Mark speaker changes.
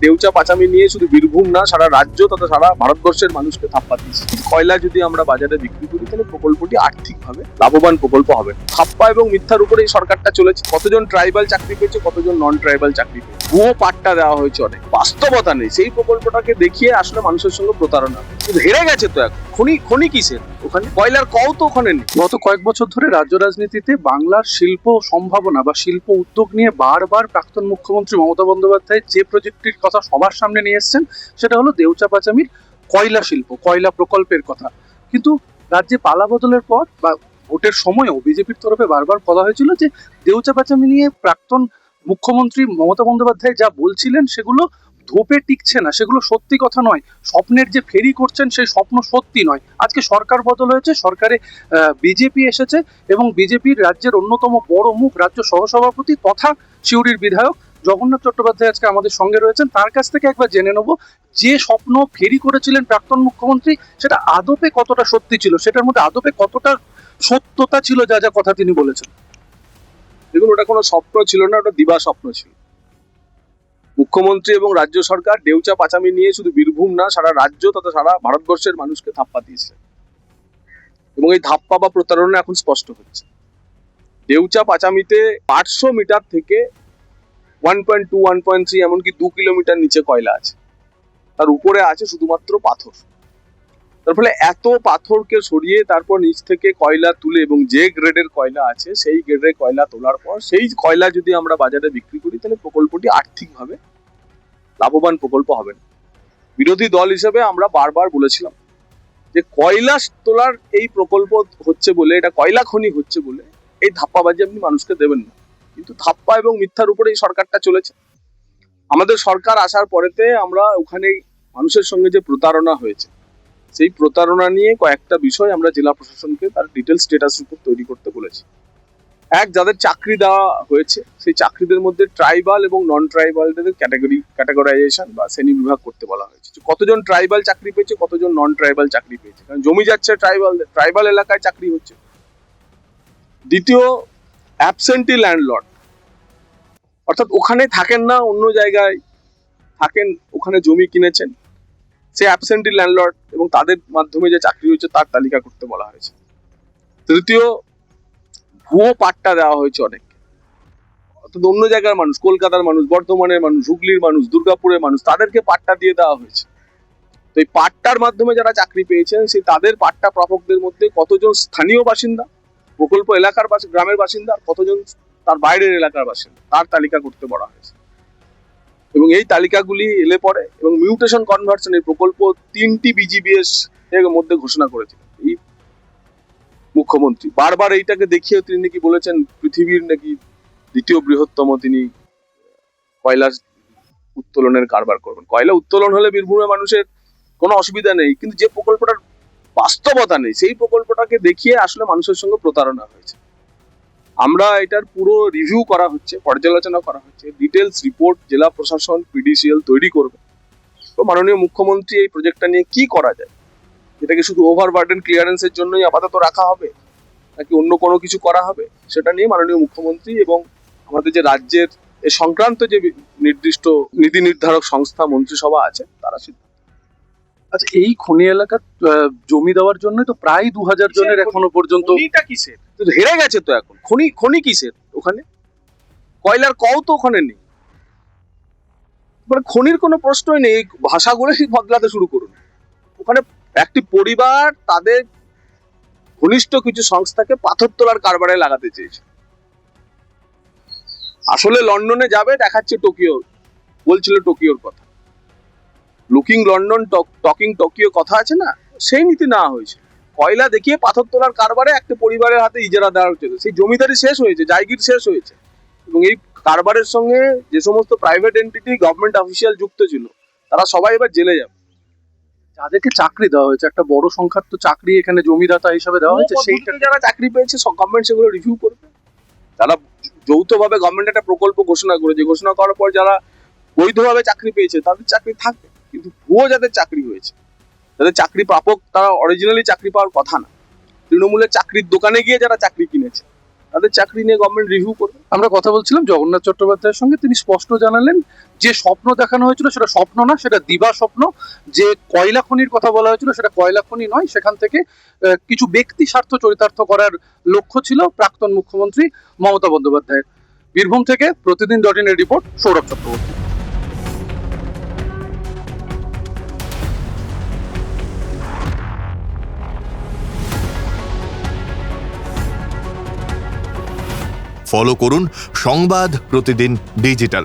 Speaker 1: দেউচা পাচামি নিয়ে শুধু বীরভূম না, সারা রাজ্য তথা সারা ভারতবর্ষের মানুষকে থাপ্পা দিয়েছে। কয়লা যদি আমরা বাজারে বিক্রি করি তাহলে প্রকল্পটি আর্থিকভাবে লাভবান প্রকল্প হবে। থাপ্পা এবং মিথ্যার উপরেই সরকারটা চলেছে। কতজন ট্রাইবাল চাকরি পেয়েছে, কতজন নন ট্রাইবাল চাকরি পেয়েছে, ভুয়ো পাট্টা দেওয়া হয়েছে, অনেক বাস্তবতা নেই। সেই প্রকল্পটাকে দেখিয়ে আসলে মানুষের সঙ্গে প্রতারণা হেরে গেছে। তো এখন খনি কিসের ওখানে? কয়লার কও তো ওখানে নেই।
Speaker 2: গত কয়েক বছর ধরে রাজ্য রাজনীতিতে বাংলার শিল্প সম্ভাবনা বা শিল্প উদ্যোগ নিয়ে বারবার প্রাক্তন মুখ্যমন্ত্রী মমতা বন্দ্যোপাধ্যায় যে প্রজেক্টটির কথা সবার সামনে নিয়ে এসেছেন সেটা হলো দেউচা পাচামির কয়লা শিল্প, কয়লা প্রকল্পের কথা। কিন্তু রাজ্যে পালা বদলের পর বা ভোটের সময়ও বিজেপির তরফে বারবার বলা হয়েছিল যে দেউচা পাচামি নিয়ে প্রাক্তন মুখ্যমন্ত্রী মমতা বন্দ্যোপাধ্যায় যা বলছিলেন সেগুলো ধোপে টিকছে না, সেগুলো সত্যি কথা নয়। স্বপ্নের যে ফেরি করছেন সেই স্বপ্ন সত্যি নয়। আজকে সরকার বদল হয়েছে, সরকারে বিজেপি এসেছে এবং বিজেপির রাজ্যের অন্যতম বড় মুখ রাজ্য সহসভাপতি তথা সিউড়ির বিধায়ক জগন্নাথ চট্টোপাধ্যায় আজকে আমাদের সঙ্গে রয়েছেন। তার কাছ থেকে একবার জেনে নেব যে স্বপ্ন ফেরি করেছিলেন প্রাক্তন মুখ্যমন্ত্রী সেটা আদপে কতটা সত্যি ছিল, সেটার মধ্যে আদপে কতটা সত্যতা ছিল যা যা কথা তিনি বলেছেন।
Speaker 1: দেখুন, ওটা কোনো স্বপ্ন ছিল না, ওটা দিবা স্বপ্ন ছিল। মুখ্যমন্ত্রী এবং রাজ্য সরকার দেউচা পাচামি নিয়ে শুধু বীরভূম না, সারা রাজ্য তথা সারা ভারতবর্ষের মানুষকে ধাপ্পা দিয়েছে। এবং এই ধাপ্পা বা প্রতারণা এখন স্পষ্ট হচ্ছে। দেউচা পাচামিতে 800 মিটার থেকে 1.2, 1.3 এমনকি 2 কিলোমিটার নিচে কয়লা আছে, তার উপরে আছে শুধুমাত্র পাথর। তার ফলে এত পাথরকে সরিয়ে তারপর নিচ থেকে কয়লা তুলে এবং যে গ্রেডের কয়লা আছে সেই গ্রেডের কয়লা তোলার পর সেই কয়লা যদি আমরা বাজারে বিক্রি করি তাহলে প্রকল্পটি আর্থিকভাবে লাভবান প্রকল্প হবে না। বিরোধী দল হিসেবে আমরা বারবার বলেছিলাম যে কয়লা তোলার এই প্রকল্প হচ্ছে বলে, এটা কয়লা খনি হচ্ছে বলে এই ধাপ্পাবাজি আপনি মানুষকে দেবেন না। কিন্তু ধাপ্পা এবং মিথ্যার উপরে এই সরকারটা চলেছে। আমাদের সরকার আসার পরেতে আমরা ওখানে মানুষের সঙ্গে যে প্রতারণা হয়েছে সেই প্রতারণা নিয়ে কয়েকটা বিষয় আমরা জেলা প্রশাসনকে তার ডিটেল স্ট্যাটাস রিপোর্ট তৈরি করতে বলেছি। এক, যাদের চাকরি দেওয়া হয়েছে সেই চাকরিদের মধ্যে ট্রাইবাল এবং নন ট্রাইবালদের ক্যাটাগরাইজেশন বা শ্রেণী বিভাগ করতে বলা হয়েছে। কতজন ট্রাইবাল চাকরি পেয়েছে, কতজন নন ট্রাইবাল চাকরি পেয়েছে, কারণ জমি যাচ্ছে ট্রাইবাল এলাকায় চাকরি হচ্ছে। দ্বিতীয়, অ্যাবসেন্টি ল্যান্ডলর্ড, অর্থাৎ ওখানে থাকেন না, অন্য জায়গায় থাকেন, ওখানে জমি কিনেছেন, সে অ্যাবসেন্টি ল্যান্ডলর্ড এবং তাদের মাধ্যমে যে চাকরি হয়েছে তার তালিকা করতে বলা হয়েছে। তৃতীয়, ভুয়ো পাট্টা দেওয়া হয়েছে অনেক, অর্থাৎ অন্য জায়গার মানুষ, কলকাতার মানুষ, বর্ধমানের মানুষ, হুগলির মানুষ, দুর্গাপুরের মানুষ, তাদেরকে পাট্টা দিয়ে দেওয়া হয়েছে। তো এই পাট্টার মাধ্যমে যারা চাকরি পেয়েছেন সেই তাদের পাট্টা প্রাপকদের মধ্যে কতজন স্থানীয় বাসিন্দা, প্রকল্প এলাকার গ্রামের বাসিন্দা, কতজন তার বাইরের এলাকার বাসিন্দা, তার তালিকা করতে বলা হয়েছে। এবং এই তালিকাগুলি এলে পরে এবং মিউটেশন কনভার্সন এই প্রকল্প 3টি বিজিবিএস এর মধ্যে ঘোষণা করেছিলেন এই মুখ্যমন্ত্রী। বারবার এইটাকে দেখিয়ে তিনি নাকি বলেছেন পৃথিবীর নাকি দ্বিতীয় বৃহত্তম তিনি কয়লা উত্তোলনের কারবার করবেন। কয়লা উত্তোলন হলে বীরভূমের মানুষের কোনো অসুবিধা নেই, কিন্তু যে প্রকল্পটার বাস্তবতা নেই সেই প্রকল্পটাকে দেখিয়ে আসলে মানুষের সঙ্গে প্রতারণা হয়েছে। আমরা এটার পুরো রিভিউ করা হচ্ছে, পর্যালোচনা করা হচ্ছে, ডিটেলস রিপোর্ট জেলা প্রশাসন পিডিসিএল তৈরি করবে। তো মাননীয় মুখ্যমন্ত্রী এই প্রজেক্টটা নিয়ে কি করা যায়, এটাকে শুধু ওভারবার্ডেন ক্লিয়ারেন্সের জন্যই আপাতত রাখা হবে নাকি অন্য কোনো কিছু করা হবে, সেটা নিয়ে মাননীয় মুখ্যমন্ত্রী এবং আমাদের যে রাজ্যের এ সংক্রান্ত যে নির্দিষ্ট নীতি নির্ধারক সংস্থা মন্ত্রিসভা আছে তারা সিদ্ধান্ত।
Speaker 2: আচ্ছা, এই খনি এলাকার জমি দেওয়ার জন্য তো প্রায় 2000 জনের এখনো পর্যন্ত।
Speaker 1: খনিটা কিসের? হেরে গেছে তো এখন। খনি কিসের ওখানে? কয়লার কও তো ওখানে নেই। মানে খনির কোনো প্রশ্নই নেই। ভাষাগুলোই বদলাতে শুরু করুন। ওখানে একটি পরিবার তাদের ঘনিষ্ঠ কিছু সংস্থাকে পাথর তোলার কারবারে লাগাতে চেয়েছে। আসলে লন্ডনে যাবে, দেখাচ্ছে টোকিও, বলছিল টোকিওর কথা। লুকিং লন্ডন টকিং টোকিও কথা আছে না, সেই নীতি নেওয়া হয়েছে। কয়লা দেখিয়ে পাথর তোলার কারবারে একটা পরিবারের হাতে ইজারা দেওয়া হচ্ছে। সেই জমিদারি শেষ হয়েছে, জায়গির শেষ হয়েছে। এবং এই কারবারের সঙ্গে যে সমস্ত প্রাইভেট এন্টিটি গভর্নমেন্ট অফিসিয়াল যুক্ত ছিল তারা সবাই এবার জেলে যাবে।
Speaker 2: যাদেরকে চাকরি দেওয়া হয়েছে, একটা বড় সংখ্যার তো চাকরি এখানে জমিদাতা হিসাবে দেওয়া হয়েছে, সেইটা
Speaker 1: যারা চাকরি পেয়েছে গভর্নমেন্ট সেগুলো রিভিউ করবে। যারা যৌথভাবে গভর্নমেন্ট একটা প্রকল্প ঘোষণা করেছে, ঘোষণা করার পর যারা বৈধভাবে চাকরি পেয়েছে তাদের চাকরি থাকবে, কিন্তু ভুয়ো যাদের চাকরি হয়েছে, যাদের চাকরি প্রাপক তারা অরিজিনালি চাকরি পাওয়ার কথা না, তৃণমূলের চাকরির দোকানে গিয়ে যারা চাকরি কিনেছে তাদের চাকরি নিয়ে গভর্নমেন্ট রিভিউ করবে।
Speaker 2: আমরা কথা বলছিলাম জগন্নাথ চট্টোপাধ্যায়ের সঙ্গে, তিনি স্পষ্ট জানালেন যে স্বপ্ন দেখানো হয়েছিল সেটা স্বপ্ন না, সেটা দিবা স্বপ্ন। যে কয়লা খনির কথা বলা হয়েছিল সেটা কয়লা খনি নয়, সেখান থেকে কিছু ব্যক্তি স্বার্থ চরিতার্থ করার লক্ষ্য ছিল প্রাক্তন মুখ্যমন্ত্রী মমতা বন্দ্যোপাধ্যায়ের। বীরভূম থেকে প্রতিদিন.in এর রিপোর্ট, সৌরভ চক্রবর্তী।
Speaker 3: ফলো করুন সংবাদ প্রতিদিন ডিজিটাল।